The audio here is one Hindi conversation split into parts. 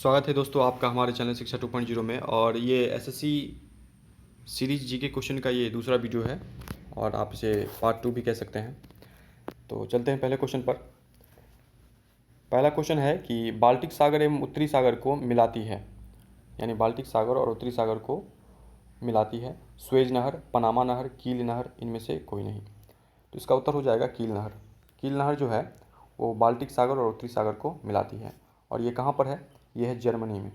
स्वागत है दोस्तों आपका हमारे चैनल शिक्षा 2.0 में। और ये एसएससी सीरीज जीके क्वेश्चन का ये दूसरा वीडियो है और आप इसे पार्ट 2 भी कह सकते हैं। तो चलते हैं पहले क्वेश्चन पर। पहला क्वेश्चन है कि बाल्टिक सागर एवं उत्तरी सागर को मिलाती है, यानी बाल्टिक सागर और उत्तरी सागर को मिलाती है स्वेज नहर, पनामा नहर, कील नहर, इनमें से कोई नहीं। तो इसका उत्तर हो जाएगा कील नहर। कील नहर जो है वो बाल्टिक सागर और उत्तरी सागर को मिलाती है। और ये कहाँ पर है? ये है जर्मनी में।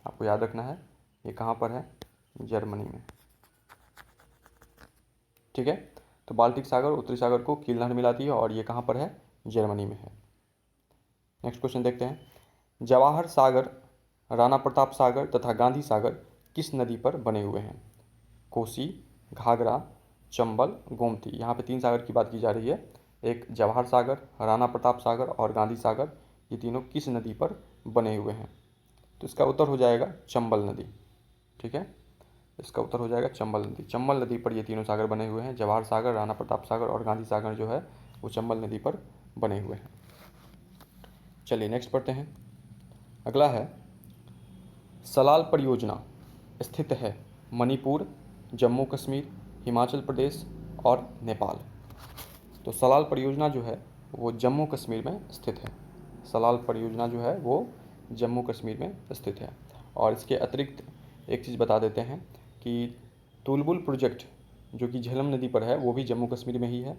आपको याद रखना है ये कहाँ पर है, जर्मनी में। ठीक है, तो बाल्टिक सागर उत्तरी सागर को कील नहर मिलाती है और ये कहाँ पर है, जर्मनी में है। नेक्स्ट क्वेश्चन देखते हैं। जवाहर सागर, राणा प्रताप सागर तथा गांधी सागर किस नदी पर बने हुए हैं? कोसी, घाघरा, चंबल, गोमती। यहाँ पे 3 सागर की बात की जा रही है। एक जवाहर सागर, राणा प्रताप सागर और गांधी सागर, ये तीनों किस नदी पर बने हुए हैं? तो इसका उत्तर हो जाएगा चंबल नदी। ठीक है, इसका उत्तर हो जाएगा चंबल नदी। चंबल नदी पर ये तीनों सागर बने हुए हैं। जवाहर सागर, राणा प्रताप सागर और गांधी सागर जो है वो चंबल नदी पर बने हुए हैं। चलिए नेक्स्ट पढ़ते हैं। अगला है, सलाल परियोजना स्थित है मणिपुर, जम्मू कश्मीर, हिमाचल प्रदेश और नेपाल। तो सलाल परियोजना जो है वो जम्मू कश्मीर में स्थित है। सलाल परियोजना जो है वो जम्मू कश्मीर में स्थित है। और इसके अतिरिक्त एक चीज़ बता देते हैं कि तुलबुल प्रोजेक्ट जो कि झेलम नदी पर है वो भी जम्मू कश्मीर में ही है।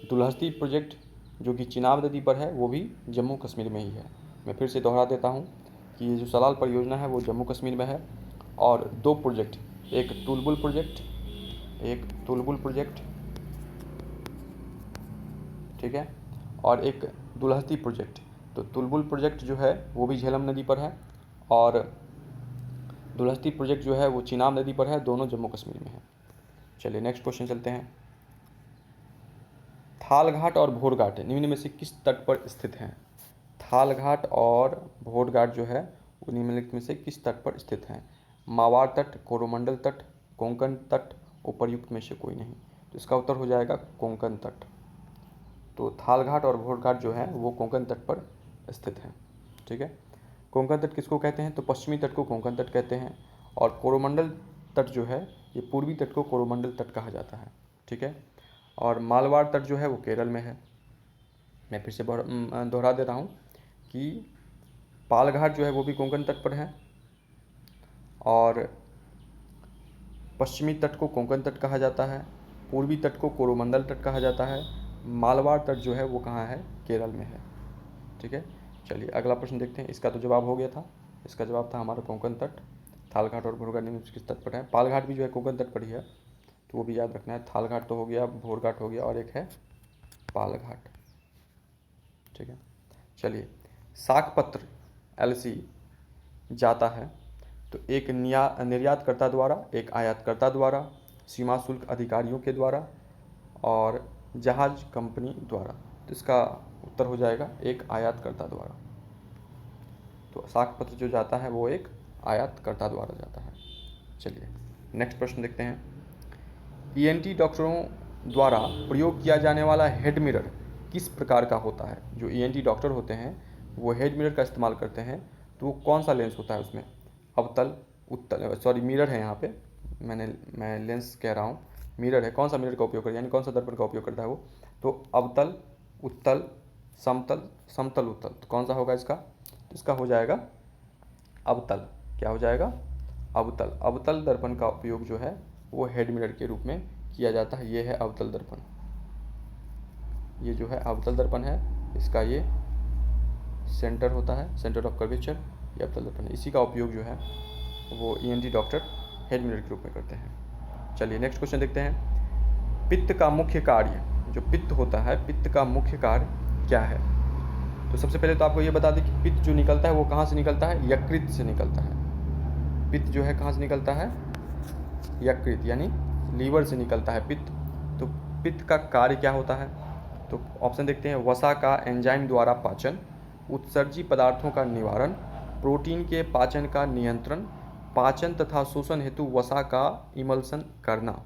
दुलहस्ती प्रोजेक्ट जो कि चिनाब नदी पर है वो भी जम्मू कश्मीर में ही है। मैं फिर से दोहरा देता हूँ कि ये जो सलाल परियोजना है वो जम्मू कश्मीर में है। और 2 प्रोजेक्ट, एक तुलबुल प्रोजेक्ट, ठीक है, और एक दुलहस्ती प्रोजेक्ट। तो तुलबुल प्रोजेक्ट जो है वो भी झेलम नदी पर है और दुलहस्ती प्रोजेक्ट जो है वो चिनाब नदी पर है, दोनों जम्मू कश्मीर में है। चलिए नेक्स्ट क्वेश्चन चलते हैं। थालघाट और भोरघाट निम्न में से किस तट पर स्थित हैं? थालघाट और भोरघाट जो है वो निम्नलिखित में से किस तट पर स्थित हैं? मावार तट, कोरोमंडल तट, कोंकण तट, उपर्युक्त में से कोई नहीं। तो इसका उत्तर हो जाएगा कोंकण तट। तो थालघाट और भोरघाट जो है वो कोंकण तट पर स्थित हैं। ठीक है, कोंकण तट किसको कहते हैं? तो पश्चिमी तट को कोंकण तट कहते हैं। और कोरोमंडल तट जो है ये पूर्वी तट को कोरोमंडल तट कहा जाता है। ठीक है, और मालवाड़ तट जो है वो केरल में है। मैं फिर से दोहरा दे रहा हूँ कि पालघाट जो है वो भी कोंकण तट पर है और पश्चिमी तट को कोंकण तट कहा जाता है, पूर्वी तट को कोरोमंडल तट कहा जाता है, मालवाड़ तट जो है वो कहाँ है, केरल में है। ठीक है, चलिए अगला प्रश्न देखते हैं। इसका तो जवाब हो गया था, इसका जवाब था हमारा कोंकण तट। थालघाट और भोरघाट निम्न किस तट पर है? पालघाट भी जो है कोंकण तट पर ही है, तो वो भी याद रखना है। थालघाट तो हो गया, भोरघाट हो गया और एक है पालघाट। ठीक है, चलिए साखपत्र एलसी जाता है तो एक निर्यातकर्ता द्वारा, एक आयातकर्ता द्वारा, सीमा शुल्क अधिकारियों के द्वारा और जहाज कंपनी द्वारा। तो इसका उत्तर हो जाएगा एक आयातकर्ता द्वारा। तो साखपत्र जो जाता है वो एक आयातकर्ता द्वारा जाता है। चलिए नेक्स्ट प्रश्न देखते हैं। ईएनटी डॉक्टरों द्वारा प्रयोग किया जाने वाला हेड मिरर किस प्रकार का होता है? जो ईएनटी डॉक्टर होते हैं वो हेड मिरर का इस्तेमाल करते हैं, तो वो कौन सा लेंस होता है उसमें? अवतल, उत्तल, सॉरी मिरर है यहाँ पे, मैं लेंस कह रहा हूँ, मिरर है। कौन सा मिरर का उपयोग करता है, यानी कौन सा दर्पण का उपयोग करता है वो? तो अवतल, उत्तल, समतल, समतल उत्तल। तो कौन सा होगा इसका? तो इसका हो जाएगा अवतल। क्या हो जाएगा? अवतल। अवतल दर्पण का उपयोग जो है वो हेड मिरर के रूप में किया जाता है। ये है अवतल दर्पण, ये जो है अवतल दर्पण है, इसका ये सेंटर होता है, सेंटर ऑफ कर्वेचर, ये अवतल दर्पण है। इसी का उपयोग जो है वो ईएनटी डॉक्टर हेड मिरर के रूप में करते हैं। चलिए नेक्स्ट क्वेश्चन देखते हैं। पित्त का मुख्य कार्य, जो पित्त होता है, पित्त का मुख्य कार्य क्या है? तो सबसे पहले तो आपको ये बता दें कि पित्त जो निकलता है वो कहाँ से निकलता है? यकृत से निकलता है। पित्त जो है कहाँ से निकलता है? यकृत, यानी लीवर से निकलता है पित्त। तो पित्त का कार्य क्या होता है? तो ऑप्शन देखते हैं। वसा का एंजाइम द्वारा पाचन, उत्सर्जी पदार्थों का निवारण, प्रोटीन के पाचन का नियंत्रण, पाचन तथा शोषण हेतु वसा का इमल्सन करना।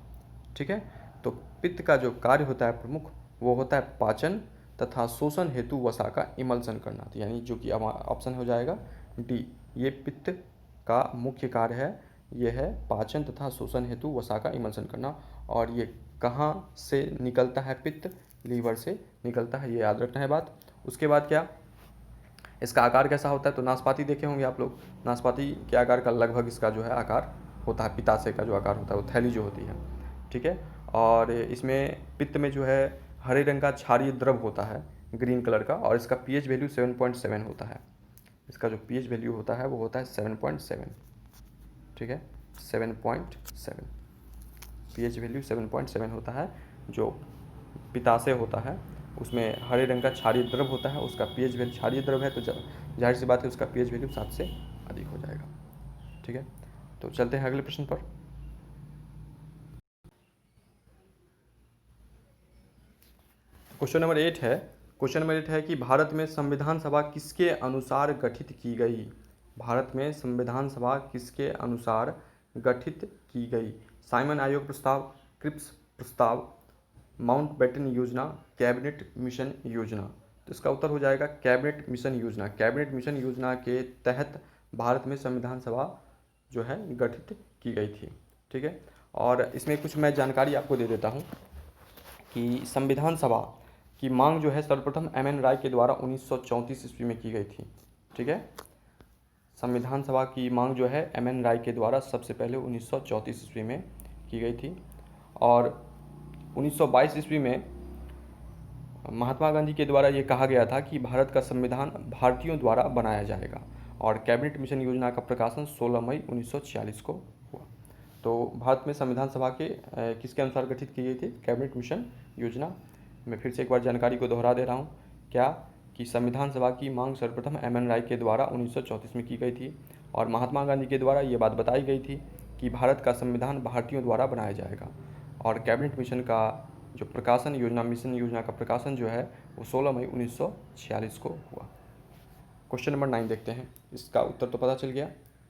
ठीक है, तो पित्त का जो कार्य होता है प्रमुख वो होता है पाचन तथा शोषण हेतु वसा का इमल्सन करना। तो यानी जो कि ऑप्शन हो जाएगा डी, ये पित्त का मुख्य कार्य है, ये है पाचन तथा शोषण हेतु वसा का इमल्सन करना। और ये कहाँ से निकलता है पित्त? लीवर से निकलता है, ये याद रखना है बात। उसके बाद क्या, इसका आकार कैसा होता है? तो नाशपाती देखे होंगे आप लोग, नाशपाती के आकार का लगभग इसका जो है आकार होता है, पित्ताशय का जो आकार होता है, वो थैली जो होती है, ठीक है। और इसमें पित्त में जो है हरे रंग का क्षारीय द्रव होता है, ग्रीन कलर का, और इसका पीएच वैल्यू 7.7 होता है। इसका जो पीएच वैल्यू होता है वो होता है 7.7, ठीक है, 7.7 पीएच वैल्यू 7.7 होता है। जो पित्ताशय होता है उसमें हरे रंग का क्षारीय द्रव होता है, उसका पीएच वैल्यू, क्षारीय द्रव है तो जाहिर सी बात है उसका पीएच वैल्यू 7 से अधिक हो जाएगा, ठीक है। तो चलते हैं अगले प्रश्न पर। क्वेश्चन नंबर 8 है, क्वेश्चन नंबर 8 है कि भारत में संविधान सभा किसके अनुसार गठित की गई? भारत में संविधान सभा किसके अनुसार गठित की गई? साइमन आयोग प्रस्ताव, क्रिप्स प्रस्ताव, माउंटबेटन योजना, कैबिनेट मिशन योजना। तो इसका उत्तर हो जाएगा कैबिनेट मिशन योजना। कैबिनेट मिशन योजना के तहत भारत में संविधान सभा जो है गठित की गई थी, ठीक है। और इसमें कुछ मैं जानकारी आपको दे देता हूँ कि संविधान सभा की मांग जो है सर्वप्रथम एम.एन. राय के द्वारा 1934 ईस्वी में की गई थी, ठीक है। संविधान सभा की मांग जो है एम.एन. राय के द्वारा सबसे पहले 1934 ईस्वी में की गई थी। और 1922 ईस्वी में महात्मा गांधी के द्वारा ये कहा गया था कि भारत का संविधान भारतीयों द्वारा बनाया जाएगा। और कैबिनेट मिशन योजना का प्रकाशन 16 मई 1946 को हुआ। तो भारत में संविधान सभा के किसके अनुसार गठित की गई थी? कैबिनेट मिशन योजना। मैं फिर से एक बार जानकारी को दोहरा दे रहा हूँ, क्या कि संविधान सभा की मांग सर्वप्रथम एम.एन. राय के द्वारा 1934 में की गई थी और महात्मा गांधी के द्वारा ये बात बताई गई थी कि भारत का संविधान भारतीयों द्वारा बनाया जाएगा। और कैबिनेट मिशन का जो प्रकाशन योजना, मिशन योजना का प्रकाशन जो है वो 16 मई 1946 को हुआ। क्वेश्चन नंबर 9 देखते हैं, इसका उत्तर तो पता चल गया,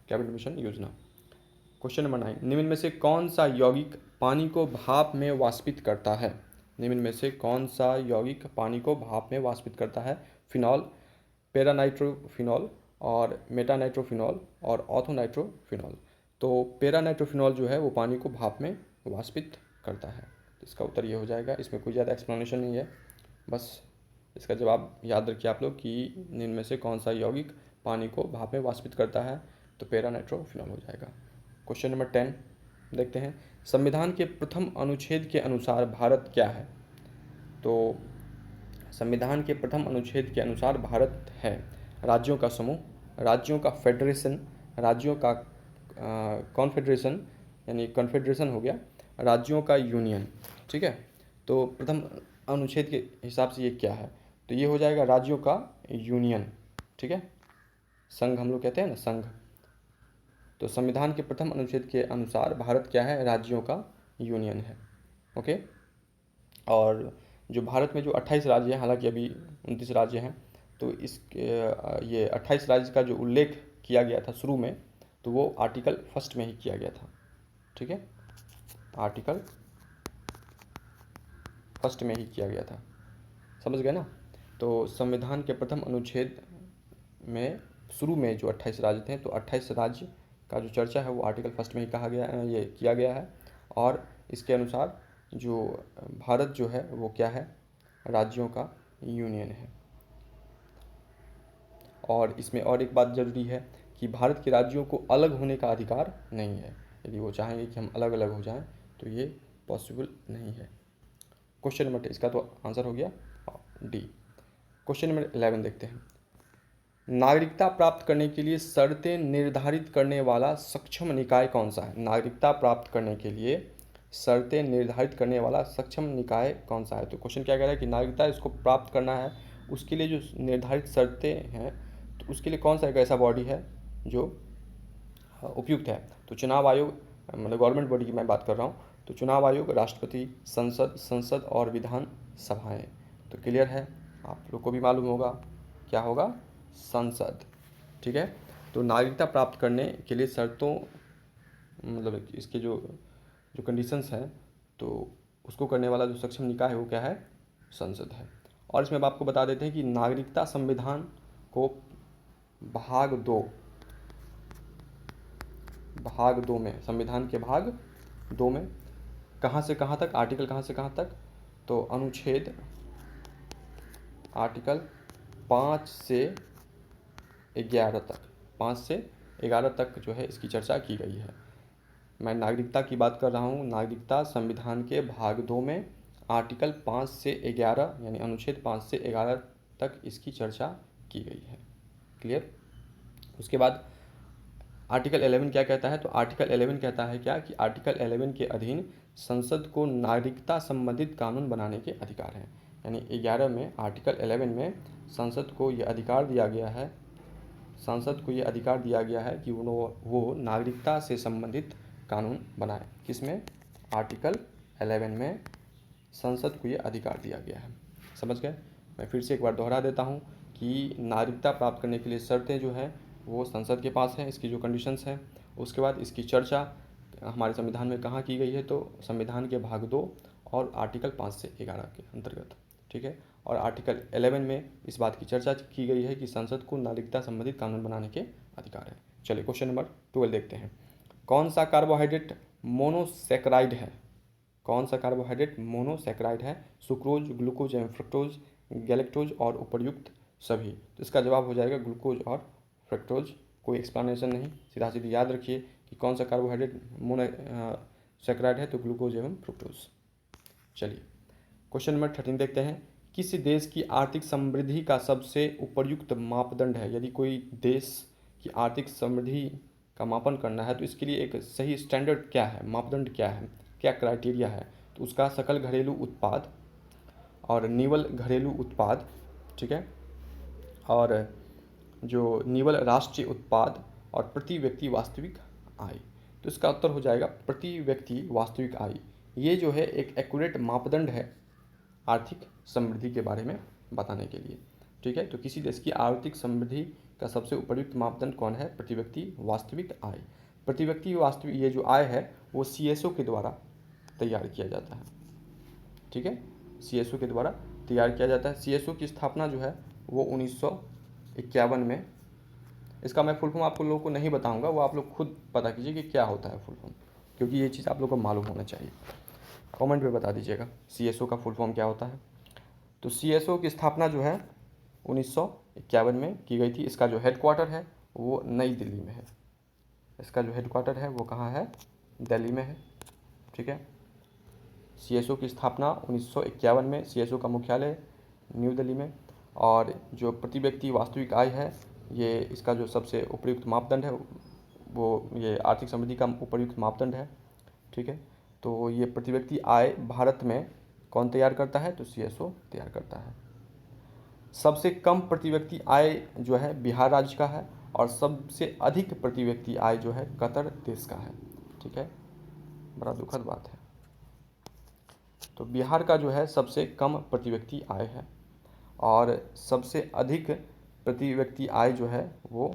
कैबिनेट मिशन योजना। क्वेश्चन नंबर 9, निम्न में से कौन सा यौगिक पानी को भाप में वाष्पित करता है? निम्न में से कौन सा यौगिक पानी को भाप में वाष्पित करता है? फिनॉल, पैरानाइट्रोफिनॉल और मेटानाइट्रोफिनॉल और ऑर्थोनाइट्रोफिनॉल। तो पैरानाइट्रोफिनॉल जो है वो पानी को भाप में वाष्पित करता है। इसका उत्तर ये हो जाएगा। इसमें कोई ज़्यादा एक्सप्लेनेशन नहीं है, बस इसका जवाब याद रखिए आप लोग कि निम्न में से कौन सा यौगिक पानी को भाप में वाष्पित करता है, तो पैरानाइट्रोफिनॉल हो जाएगा। क्वेश्चन नंबर 10 देखते हैं, संविधान के प्रथम अनुच्छेद के अनुसार भारत क्या है? तो संविधान के प्रथम अनुच्छेद के अनुसार भारत है राज्यों का समूह, राज्यों का फेडरेशन, राज्यों का कॉन्फेडरेशन यानी कॉन्फेडरेशन हो गया, राज्यों का यूनियन, ठीक है। तो प्रथम अनुच्छेद के हिसाब से ये क्या है? तो ये हो जाएगा राज्यों का यूनियन, ठीक है, संघ हम लोग कहते हैं ना, संघ। तो संविधान के प्रथम अनुच्छेद के अनुसार भारत क्या है? राज्यों का यूनियन है, ओके। और जो भारत में जो 28 राज्य हैं, हालांकि अभी 29 राज्य हैं, तो ये 28 राज्य का जो उल्लेख किया गया था शुरू में, तो वो आर्टिकल 1 में ही किया गया था, ठीक है, आर्टिकल 1 में ही किया गया था, समझ गए ना। तो संविधान के प्रथम अनुच्छेद में शुरू में जो 28 राज्य थे, तो 28 राज्य का जो चर्चा है वो आर्टिकल 1 में ही कहा गया, ये किया गया है। और इसके अनुसार जो भारत जो है वो क्या है? राज्यों का यूनियन है। और इसमें और एक बात ज़रूरी है कि भारत के राज्यों को अलग होने का अधिकार नहीं है। यदि वो चाहेंगे कि हम अलग अलग हो जाएं तो ये पॉसिबल नहीं है। क्वेश्चन नंबर 10, इसका तो आंसर हो गया डी। क्वेश्चन नंबर 11 देखते हैं, नागरिकता प्राप्त करने के लिए शर्तें निर्धारित करने वाला सक्षम निकाय कौन सा है? नागरिकता प्राप्त करने के लिए शर्तें निर्धारित करने वाला सक्षम निकाय कौन सा है? तो क्वेश्चन क्या कह रहा है कि नागरिकता इसको प्राप्त करना है, उसके लिए जो निर्धारित शर्तें हैं, तो उसके लिए कौन सा एक ऐसा बॉडी है जो उपयुक्त है? तो चुनाव आयोग, मतलब गवर्नमेंट बॉडी की मैं बात कर रहा हूँ, तो चुनाव आयोग, राष्ट्रपति, संसद और विधान सभाएँ। तो क्लियर है, आप लोग को भी मालूम होगा क्या होगा? संसद, ठीक है। तो नागरिकता प्राप्त करने के लिए शर्तों, मतलब इसके जो कंडीशंस हैं, तो उसको करने वाला जो सक्षम निकाय है वो क्या है? संसद है। और इसमें अब आपको बता देते हैं कि नागरिकता संविधान को भाग 2 में, संविधान के भाग 2 में कहाँ से कहाँ तक, आर्टिकल कहाँ से कहाँ तक, तो अनुच्छेद आर्टिकल 5 से 11 तक, 5 से 11 तक जो है इसकी चर्चा की गई है। मैं नागरिकता की बात कर रहा हूँ। नागरिकता संविधान के भाग 2 में आर्टिकल 5 से 11 यानी अनुच्छेद 5 से 11 तक इसकी चर्चा की गई है। क्लियर। उसके बाद आर्टिकल 11 क्या कहता है, तो आर्टिकल 11 कहता है क्या कि आर्टिकल 11 के अधीन संसद को नागरिकता संबंधित कानून बनाने के अधिकार हैं। यानी 11 में, आर्टिकल 11 में संसद को ये अधिकार दिया गया है, संसद को ये अधिकार दिया गया है कि वो नागरिकता से संबंधित कानून बनाए। किसमें, आर्टिकल 11 में संसद को ये अधिकार दिया गया है। समझ गए। मैं फिर से एक बार दोहरा देता हूँ कि नागरिकता प्राप्त करने के लिए शर्तें जो है वो संसद के पास हैं, इसकी जो कंडीशंस हैं। उसके बाद इसकी चर्चा हमारे संविधान में कहाँ की गई है, तो संविधान के भाग 2 और आर्टिकल 5 से 11 के अंतर्गत। ठीक है। और आर्टिकल 11 में इस बात की चर्चा की गई है कि संसद को नागरिकता संबंधित कानून बनाने के अधिकार है। चलिए क्वेश्चन नंबर 12 देखते हैं। कौन सा कार्बोहाइड्रेट मोनोसैकेराइड है, कौन सा कार्बोहाइड्रेट मोनोसैकेराइड है, सुक्रोज, ग्लूकोज एवं फ्रक्टोज, गैलेक्टोज और उपर्युक्त सभी। तो इसका जवाब हो जाएगा ग्लूकोज और फ्रक्टोज। कोई एक्सप्लेनेशन नहीं, सीधा सीधी याद रखिए कि कौन सा कार्बोहाइड्रेट मोनोसैकेराइड है, तो ग्लूकोज एवं फ्रुक्टोज। चलिए क्वेश्चन नंबर 13 देखते हैं। किस देश की आर्थिक समृद्धि का सबसे उपयुक्त मापदंड है। यदि कोई देश की आर्थिक समृद्धि का मापन करना है तो इसके लिए एक सही स्टैंडर्ड क्या है, मापदंड क्या है, क्या क्राइटेरिया है, तो उसका सकल घरेलू उत्पाद और निवल घरेलू उत्पाद, ठीक है, और जो निवल राष्ट्रीय उत्पाद और प्रति व्यक्ति वास्तविक आय। तो इसका उत्तर हो जाएगा प्रति व्यक्ति वास्तविक आय। ये जो है एक एक्यूरेट मापदंड है आर्थिक समृद्धि के बारे में बताने के लिए। ठीक है। तो किसी देश की आर्थिक समृद्धि का सबसे उपयुक्त मापदंड कौन है, प्रति व्यक्ति वास्तविक आय। प्रति व्यक्ति वास्तविक ये जो आय है वो CSO के द्वारा तैयार किया जाता है। ठीक है, CSO के द्वारा तैयार किया जाता है। CSO की स्थापना जो है वो 1951 में। इसका मैं फुल फॉर्म आप लोगों को नहीं बताऊंगा, वो आप लोग खुद पता कीजिए कि क्या होता है फुल फॉर्म, क्योंकि ये चीज़ आप लोग को मालूम होना चाहिए। कमेंट में बता दीजिएगा CSO का फुल फॉर्म क्या होता है। तो CSO की स्थापना जो है 1951 में की गई थी। इसका जो हेडक्वार्टर है वो नई दिल्ली में है। इसका जो हेडक्वार्टर है वो कहाँ है, दिल्ली में है। ठीक है। CSO की स्थापना 1951 में, CSO का मुख्यालय न्यू दिल्ली में। और जो प्रति व्यक्ति वास्तविक आय है, ये इसका जो सबसे उपयुक्त मापदंड है वो ये आर्थिक समृद्धि का उपयुक्त मापदंड है। ठीक है। तो ये प्रति व्यक्ति आय भारत में कौन तैयार करता है, तो CSO तैयार करता है। सबसे कम प्रति व्यक्ति आय जो है बिहार राज्य का है और सबसे अधिक प्रति व्यक्ति आय जो है कतर देश का है। ठीक है, बड़ा दुखद बात है। तो बिहार का जो है सबसे कम प्रति व्यक्ति आय है और सबसे अधिक प्रति व्यक्ति आय जो है वो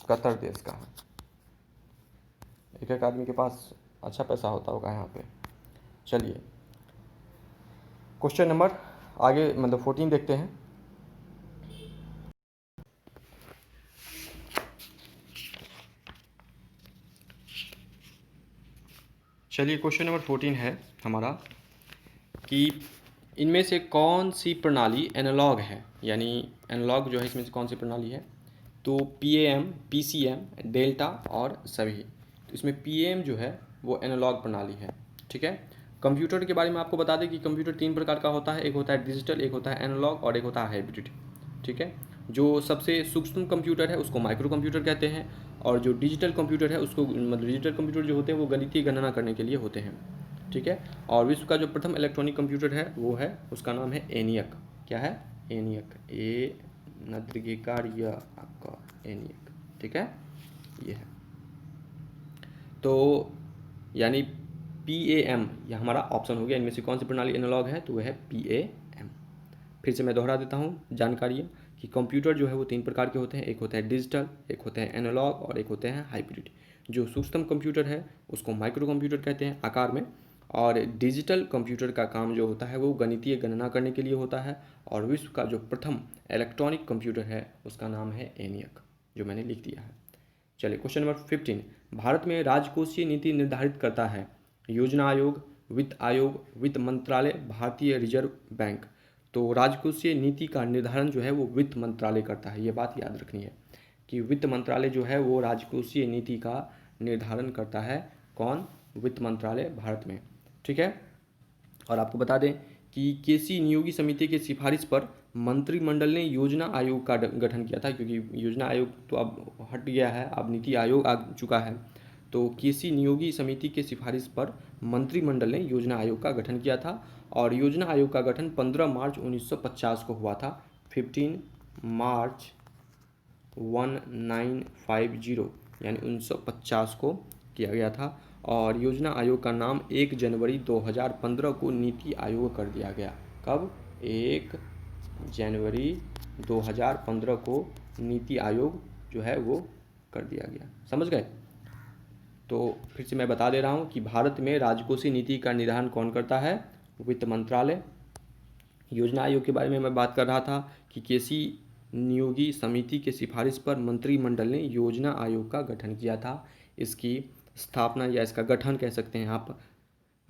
कतर देश का है। एक एक आदमी के पास अच्छा पैसा होता होगा यहाँ पे। चलिए क्वेश्चन नंबर आगे मतलब 14 देखते हैं। चलिए क्वेश्चन नंबर 14 है हमारा कि इनमें से कौन सी प्रणाली एनालॉग है, यानी एनालॉग जो है इसमें से कौन सी प्रणाली है, तो PAM, PCM, डेल्टा और सभी। तो इसमें PAM जो है वो एनालॉग प्रणाली है। ठीक है। कंप्यूटर के बारे में आपको बता दें कि कंप्यूटर 3 प्रकार का होता है, एक होता है डिजिटल, एक होता है एनालॉग और एक होता है हाइब्रिड। ठीक है। जो सबसे सूक्ष्म कंप्यूटर है उसको माइक्रो कंप्यूटर कहते हैं और जो डिजिटल कंप्यूटर है उसको मतलब डिजिटल कंप्यूटर जो होते हैं वो गणितीय गणना करने के लिए होते हैं। ठीक है। और विश्व का जो प्रथम इलेक्ट्रॉनिक कंप्यूटर है वो है, उसका नाम है ENIAC। क्या है, ENIAC, ए नदीर्घिकार य आपका ENIAC। ठीक है, ये है। तो यानी PAM यह हमारा ऑप्शन हो गया। इनमें से कौन सी प्रणाली एनालॉग है, तो वह है PAM। फिर से मैं दोहरा देता हूँ जानकारी कि कंप्यूटर जो है वो 3 प्रकार के होते हैं, एक होता है डिजिटल, एक होते हैं एनालॉग और एक होते हैं हाइब्रिड। जो सूक्ष्म कंप्यूटर है उसको माइक्रो कंप्यूटर कहते हैं आकार में, और डिजिटल कंप्यूटर का काम जो होता है वो गणितीय गणना करने के लिए होता है। और विश्व का जो प्रथम इलेक्ट्रॉनिक कंप्यूटर है उसका नाम है ENIAC, जो मैंने लिख दिया है। चलिए क्वेश्चन नंबर 15, भारत में राजकोषीय नीति निर्धारित करता है योजना आयोग, वित्त आयोग, वित्त मंत्रालय, भारतीय रिजर्व बैंक। तो राजकोषीय नीति का निर्धारण जो है वो वित्त मंत्रालय करता है, ये बात याद रखनी है कि वित्त मंत्रालय जो है वो राजकोषीय नीति का निर्धारण करता है। कौन? वित्त मंत्रालय भारत में। ठीक है। और आपको बता दें कि केसी नियोगी समिति की सिफारिश पर मंत्रिमंडल ने योजना आयोग का गठन किया था, क्योंकि योजना आयोग तो अब हट गया है, अब नीति आयोग आ चुका है। तो केसी नियोगी समिति के सिफारिश पर मंत्रिमंडल ने योजना आयोग का गठन किया था और योजना आयोग का गठन 15 मार्च 1950 को हुआ था। 15 मार्च 1950 यानी 1950 को किया गया था। और योजना आयोग का नाम 1 जनवरी 2015 को नीति आयोग कर दिया गया। कब? 1 जनवरी 2015 को नीति आयोग जो है वो कर दिया गया। समझ गए? तो फिर से मैं बता दे रहा हूँ कि भारत में राजकोषीय नीति का निर्धारण कौन करता है? वित्त मंत्रालय। योजना आयोग के बारे में मैं बात कर रहा था कि केसी नियोगी समिति के सिफारिश पर मंत्रिमंडल ने योजना आयोग का गठन किया था। इसकी स्थापना या इसका गठन कह सकते हैं आप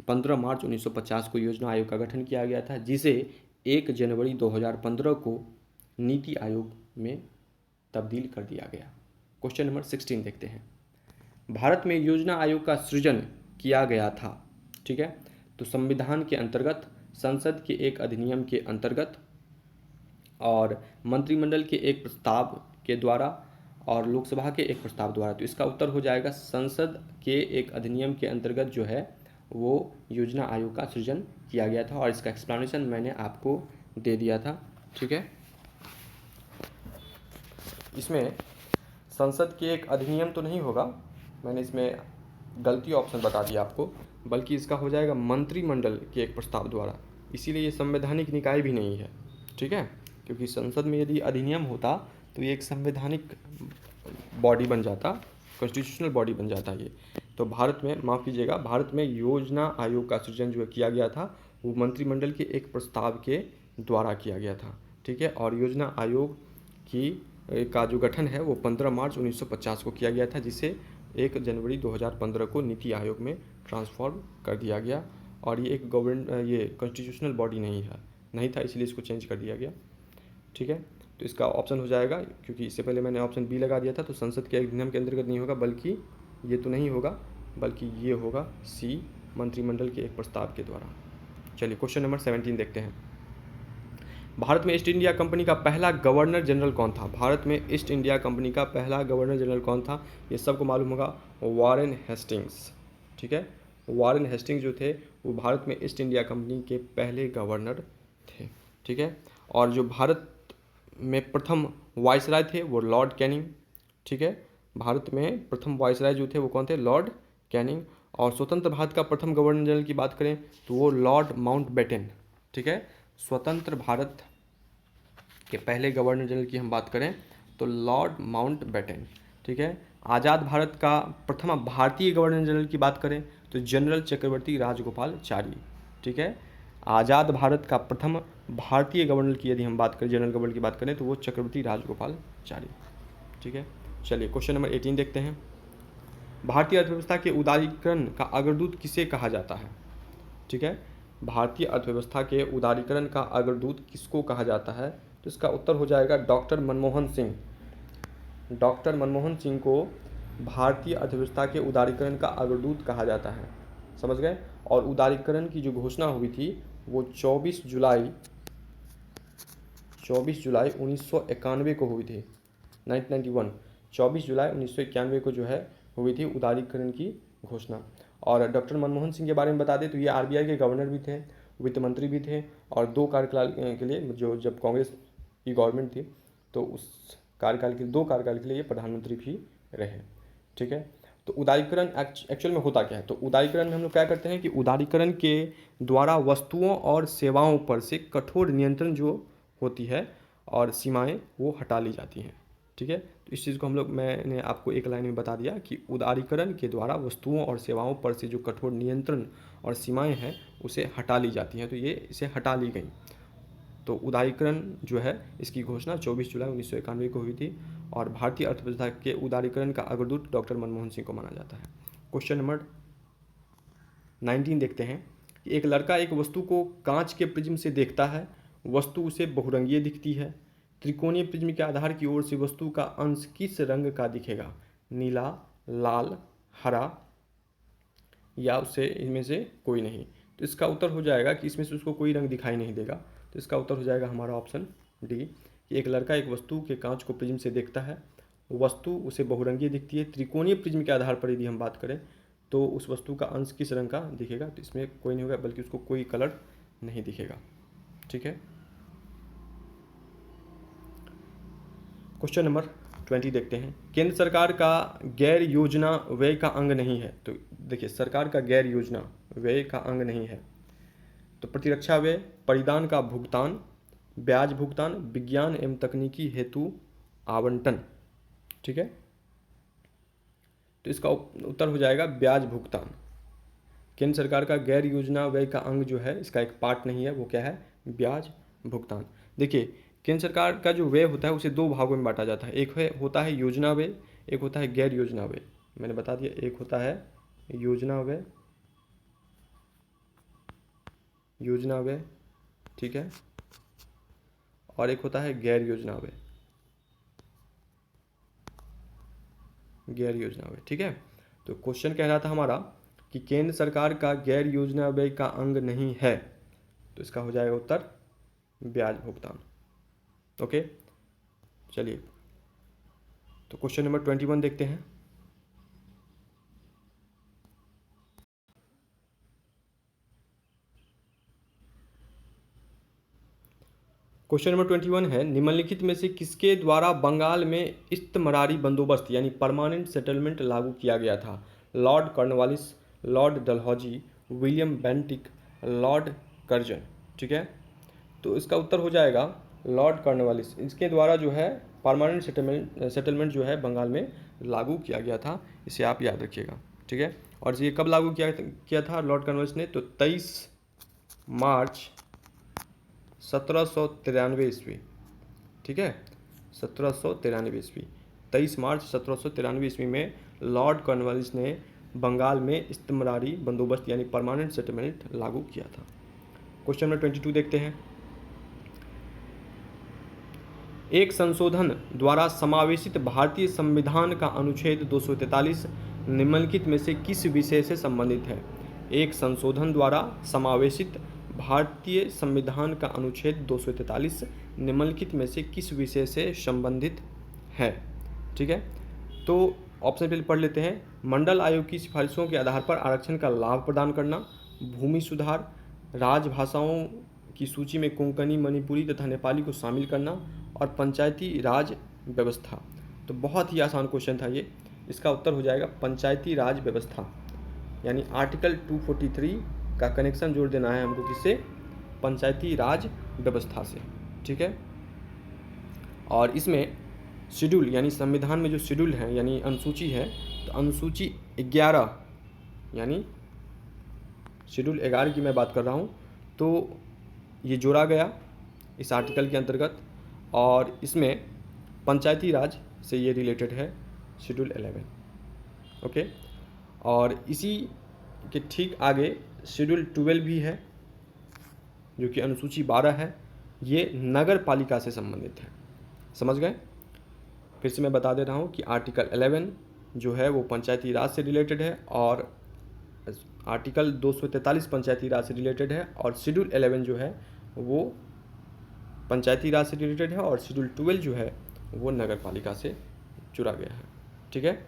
15 मार्च 1950 को योजना आयोग का गठन किया गया था, जिसे 1 जनवरी 2015 को नीति आयोग में तब्दील कर दिया गया। क्वेश्चन नंबर 16 देखते हैं। भारत में योजना आयोग का सृजन किया गया था। ठीक है। तो संविधान के अंतर्गत, संसद के एक अधिनियम के अंतर्गत और मंत्रिमंडल के एक प्रस्ताव के द्वारा और लोकसभा के एक प्रस्ताव द्वारा। तो इसका उत्तर हो जाएगा संसद के एक अधिनियम के अंतर्गत जो है वो योजना आयोग का सृजन किया गया था और इसका एक्सप्लेनेशन मैंने आपको दे दिया था। ठीक है। इसमें संसद के एक अधिनियम तो नहीं होगा, मैंने इसमें गलती ऑप्शन बता दिया आपको, बल्कि इसका हो जाएगा मंत्रिमंडल के एक प्रस्ताव द्वारा। इसीलिए ये संवैधानिक निकाय भी नहीं है। ठीक है। क्योंकि संसद में यदि अधिनियम होता तो ये एक संवैधानिक बॉडी बन जाता, कॉन्स्टिट्यूशनल बॉडी बन जाता ये। तो भारत में, माफ़ कीजिएगा, भारत में योजना आयोग का सृजन जो किया गया था वो मंत्रिमंडल के एक प्रस्ताव के द्वारा किया गया था। ठीक है। और योजना आयोग का जो गठन है वो 15 मार्च 1950 को किया गया था, जिसे 1 जनवरी 2015 को नीति आयोग में ट्रांसफॉर्म कर दिया गया। और ये एक ये कॉन्स्टिट्यूशनल बॉडी नहीं था, इसलिए इसको चेंज कर दिया गया। ठीक है। तो इसका ऑप्शन हो जाएगा, क्योंकि इससे पहले मैंने ऑप्शन बी लगा दिया था, तो संसद के अधिनियम के अंतर्गत नहीं होगा, बल्कि ये तो नहीं होगा, बल्कि ये होगा सी, मंत्रिमंडल के एक प्रस्ताव के द्वारा। चलिए क्वेश्चन नंबर 17 देखते हैं। भारत में ईस्ट इंडिया कंपनी का पहला गवर्नर जनरल कौन था? भारत में ईस्ट इंडिया कंपनी का पहला गवर्नर जनरल कौन था? ये सबको मालूम होगा, वॉरेन हेस्टिंग्स। ठीक है। वॉरेन हेस्टिंग्स जो थे वो भारत में ईस्ट इंडिया कंपनी के पहले गवर्नर थे। ठीक है। और जो भारत में प्रथम वाइसराय थे वो लॉर्ड कैनिंग। ठीक है। भारत में प्रथम वाइसराय जो थे वो कौन थे? Lord Canning. और स्वतंत्र भारत का प्रथम गवर्नर जनरल की बात करें तो वो लॉर्ड माउंटबेटन। ठीक है। स्वतंत्र भारत के पहले गवर्नर जनरल की हम बात करें तो लॉर्ड माउंटबेटन। ठीक है। आज़ाद भारत का प्रथम भारतीय गवर्नर जनरल की बात करें तो जनरल चक्रवर्ती राजगोपालाचारी। ठीक है। आज़ाद भारत का प्रथम भारतीय गवर्नर की यदि हम बात करें, जनरल गवर्नर की बात करें तो वो चक्रवर्ती राजगोपालाचारी। ठीक है। चलिए क्वेश्चन नंबर 18 देखते हैं। भारतीय अर्थव्यवस्था के उदारीकरण का अग्रदूत किसे कहा जाता है? ठीक है। भारतीय अर्थव्यवस्था के उदारीकरण का अग्रदूत किसको कहा जाता है? तो इसका उत्तर हो जाएगा डॉक्टर मनमोहन सिंह। डॉक्टर मनमोहन सिंह को भारतीय अर्थव्यवस्था के उदारीकरण का अग्रदूत कहा जाता है। समझ गए? और उदारीकरण की जो घोषणा हुई थी वो 24 जुलाई 1991 को हुई थी। 1991 24 जुलाई 1991 को जो है हुई थी उदारीकरण की घोषणा। और डॉक्टर मनमोहन सिंह के बारे में बता दें तो ये आरबीआई के गवर्नर भी थे, वित्त मंत्री भी थे, और 2 कार्यकाल के लिए, जो जब कांग्रेस की गवर्नमेंट थी तो उस कार्यकाल के 2 कार्यकाल के लिए ये प्रधानमंत्री भी रहे। ठीक है। तो उदारीकरण एक्चुअल में होता क्या है? तो उदारीकरण में हम लोग क्या करते हैं कि उदारीकरण के द्वारा वस्तुओं और सेवाओं पर से कठोर नियंत्रण जो होती है और सीमाएं वो हटा ली जाती हैं। ठीक है। तो इस चीज़ को मैंने आपको एक लाइन में बता दिया कि उदारीकरण के द्वारा वस्तुओं और सेवाओं पर से जो कठोर नियंत्रण और सीमाएं हैं उसे हटा ली जाती हैं। तो ये इसे हटा ली गई। तो उदारीकरण जो है इसकी घोषणा 24 जुलाई 1991 को हुई थी और भारतीय अर्थव्यवस्था के उदारीकरण का अग्रदूत डॉक्टर मनमोहन सिंह को माना जाता है। क्वेश्चन नंबर 19 देखते हैं कि एक लड़का एक वस्तु को कांच के प्रिज्म से देखता है, वस्तु उसे बहुरंगीय दिखती है। त्रिकोणीय प्रिज्म के आधार की ओर से वस्तु का अंश किस रंग का दिखेगा? नीला, लाल, हरा या उससे इनमें से कोई नहीं। तो इसका उत्तर हो जाएगा कि इसमें से उसको कोई रंग दिखाई नहीं देगा। तो इसका उत्तर हो जाएगा हमारा ऑप्शन डी कि एक लड़का एक वस्तु के कांच को प्रिज्म से देखता है, वस्तु उसे बहुरंगीय दिखती है। त्रिकोणीय प्रिज्म के आधार पर यदि हम बात करें तो उस वस्तु का अंश किस रंग का दिखेगा? तो इसमें कोई नहीं होगा बल्कि उसको कोई कलर नहीं दिखेगा। ठीक है। क्वेश्चन नंबर 20 देखते हैं। केंद्र सरकार का गैर योजना व्यय का अंग नहीं है। तो देखिए, सरकार का गैर योजना व्यय का अंग नहीं है तो प्रतिरक्षा व्यय, परिधान का भुगतान, ब्याज भुगतान, विज्ञान एवं तकनीकी हेतु आवंटन। ठीक है। तो इसका उत्तर हो जाएगा ब्याज भुगतान। केंद्र सरकार का गैर योजना व्यय का अंग जो है, इसका एक पार्ट नहीं है, वो क्या है? ब्याज भुगतान। देखिए, केंद्र सरकार का जो व्यय होता है उसे दो भागों में बांटा जाता है। एक होता है योजना व्यय, एक होता है गैर योजना व्यय। मैंने बता दिया, एक होता है योजना व्यय, योजना व्यय, ठीक है, और एक होता है गैर योजना व्यय, गैर योजना व्यय। ठीक है। तो क्वेश्चन कह रहा था हमारा कि केंद्र सरकार का गैर योजना व्यय का अंग नहीं है, तो इसका हो जाएगा उत्तर ब्याज भुगतान। ओके, चलिए तो क्वेश्चन नंबर 21 देखते हैं। क्वेश्चन नंबर 21 है, निम्नलिखित में से किसके द्वारा बंगाल में इस्तमरारी बंदोबस्त यानी परमानेंट सेटलमेंट लागू किया गया था? Lord Cornwallis, Lord Dalhousie, William Bentinck, Lord Curzon. ठीक है। तो इसका उत्तर हो जाएगा लॉर्ड कॉर्नवालिस। इसके द्वारा जो है परमानेंट सेटलमेंट जो है बंगाल में लागू किया गया था, इसे आप याद रखिएगा। ठीक है। और ये कब लागू किया था लॉर्ड कॉर्नवालिस ने? तो 23 मार्च 1793 ईस्वी। ठीक है, 1793 ईस्वी, 23 मार्च 1793 ईस्वी में लॉर्ड कॉर्नवालिस ने बंगाल में इस्तमरारी बंदोबस्त यानी परमानेंट सेटलमेंट लागू किया था। क्वेश्चन नंबर 22 देखते हैं। एक संशोधन द्वारा समावेशित भारतीय संविधान का अनुच्छेद 243 निम्नलिखित में से किस विषय से संबंधित है? एक संशोधन द्वारा समावेशित भारतीय संविधान का अनुच्छेद 243 निम्नलिखित में से किस विषय से संबंधित है? ठीक है। तो ऑप्शन पहले पढ़ लेते हैं। मंडल आयोग की सिफारिशों के आधार पर आरक्षण का लाभ प्रदान करना, भूमि सुधार, राजभाषाओं की सूची में कोंकणी, मणिपुरी तथा नेपाली को शामिल करना और पंचायती राज व्यवस्था। तो बहुत ही आसान क्वेश्चन था ये। इसका उत्तर हो जाएगा पंचायती राज व्यवस्था, यानी आर्टिकल 243 का कनेक्शन जोड़ देना है हमको किससे? पंचायती राज व्यवस्था से। ठीक है। और इसमें शेड्यूल यानी संविधान में जो शेड्यूल है यानी अनुसूची है, तो अनुसूची 11 यानी शेड्यूल 11 की मैं बात कर रहा हूँ, तो ये जोड़ा गया इस आर्टिकल के अंतर्गत और इसमें पंचायती राज से ये रिलेटेड है शेड्यूल 11। ओके। और इसी के ठीक आगे शेड्यूल 12 भी है जो कि अनुसूची 12 है, ये नगर पालिका से संबंधित है। समझ गए? फिर से मैं बता दे रहा हूँ कि आर्टिकल 11 जो है वो पंचायती राज से रिलेटेड है और आर्टिकल 243 पंचायती राज से रिलेटेड है और शेड्यूल 11 जो है वो पंचायती राज से रिलेटेड है और शेड्यूल 12 जो है वो नगर पालिका से जुड़ा गया है। ठीक है।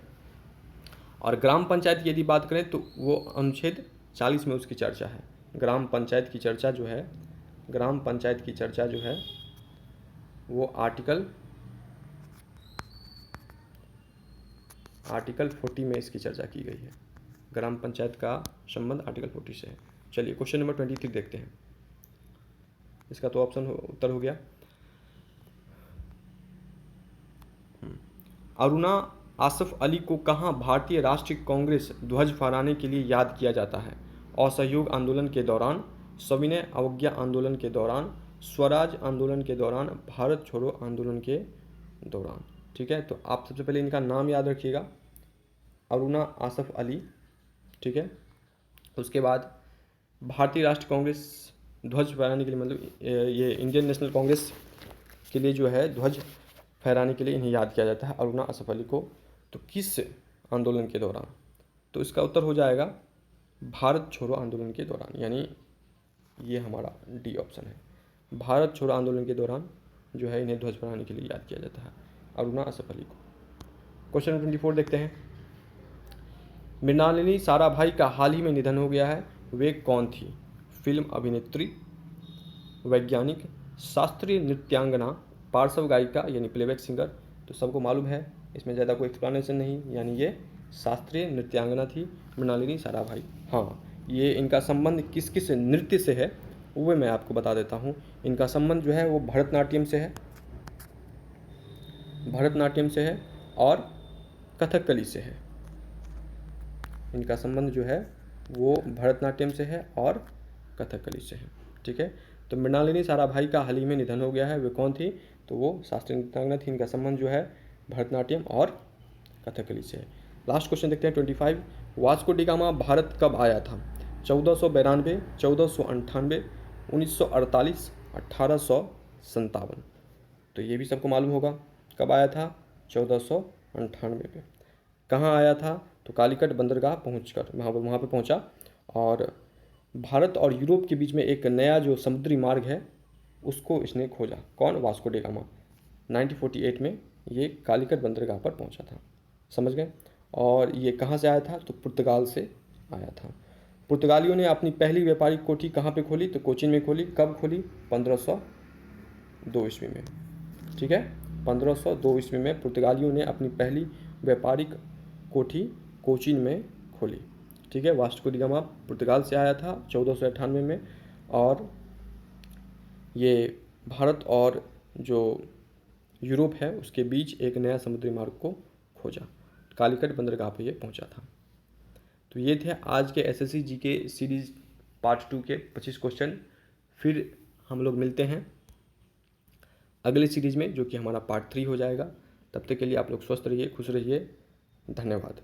और ग्राम पंचायत की यदि बात करें तो वो अनुच्छेद 40 में उसकी चर्चा है। ग्राम पंचायत की चर्चा जो है, ग्राम पंचायत की चर्चा जो है वो आर्टिकल 40 में इसकी चर्चा की गई है। ग्राम पंचायत का संबंध आर्टिकल 40 से है। चलिए क्वेश्चन नंबर 23 देखते हैं। इसका तो ऑप्शन उत्तर हो गया। अरुणा आसफ अली को कहाँ भारतीय राष्ट्रीय कांग्रेस ध्वज फहराने के लिए याद किया जाता है? असहयोग आंदोलन के दौरान, सविनय अवज्ञा आंदोलन के दौरान, स्वराज आंदोलन के दौरान, भारत छोड़ो आंदोलन के दौरान। ठीक है, तो आप सबसे पहले इनका नाम याद रखिएगा, अरुणा आसफ अली। ठीक है, उसके बाद भारतीय राष्ट्रीय कांग्रेस ध्वज फहराने के लिए, मतलब ये इंडियन नेशनल कांग्रेस के लिए जो है ध्वज फहराने के लिए इन्हें याद किया जाता है, अरुणा आसफ अली को। तो किस आंदोलन के दौरान? तो इसका उत्तर हो जाएगा भारत छोड़ो आंदोलन के दौरान, यानी ये हमारा डी ऑप्शन है। भारत छोड़ो आंदोलन के दौरान जो है इन्हें ध्वज फहराने के लिए याद किया जाता है, अरुणा आसफ अली को। क्वेश्चन 24 देखते हैं। मृणालिनी साराभाई का हाल ही में निधन हो गया है, वे कौन थी? फिल्म अभिनेत्री, वैज्ञानिक, शास्त्रीय नृत्यांगना, पार्श्व गायिका यानी प्लेबैक सिंगर। तो सबको मालूम है, इसमें ज़्यादा कोई एक्सप्लेनेशन नहीं, यानी ये शास्त्रीय नृत्यांगना थी मृणालिनी साराभाई। हाँ, ये इनका संबंध किस किस नृत्य से है वो मैं आपको बता देता हूँ। इनका संबंध जो है वो भरतनाट्यम से है, भरतनाट्यम से है और कथकली से है। इनका संबंध जो है वो भरतनाट्यम से है और कथकली से है। ठीक है, तो मृणालिनी साराभाई का हाल ही में निधन हो गया है, वे कौन थी? तो वो शास्त्रीय नृत्यांगना थी। इनका संबंध जो है भरतनाट्यम और कथकली से है। लास्ट क्वेश्चन देखते हैं 25। वास्को डी गामा भारत कब आया था? 1492, 1498, 1948, 1857। तो ये भी सबको मालूम होगा कब आया था, 1498 में। कहाँ आया था? तो कालीकट बंदरगाह पहुंचकर वहाँ पे पहुंचा, और भारत और यूरोप के बीच में एक नया जो समुद्री मार्ग है उसको इसने खोजा। कौन? Vasco D gamma. 1948 में ये कालीकट बंदरगाह पर पहुंचा था, समझ गए। और ये कहाँ से आया था? तो पुर्तगाल से आया था। पुर्तगालियों ने अपनी पहली व्यापारिक कोठी कहाँ पे खोली? तो कोचीन में खोली। कब खोली? 1502 ईस्वी में। ठीक है, 1502 ईस्वी में पुर्तगालियों ने अपनी पहली व्यापारिक कोठी कोचीन में खोली। ठीक है, वास्को डी गामा पुर्तगाल से आया था 1498 में, और ये भारत और जो यूरोप है उसके बीच एक नया समुद्री मार्ग को खोजा। कालीकट बंदरगाह पे ये पहुंचा था। तो ये थे आज के एसएससी जीके सीरीज पार्ट 2 के 25 क्वेश्चन। फिर हम लोग मिलते हैं अगले सीरीज में, जो कि हमारा पार्ट 3 हो जाएगा। तब तक के लिए आप लोग स्वस्थ रहिए, खुश रहिए। धन्यवाद।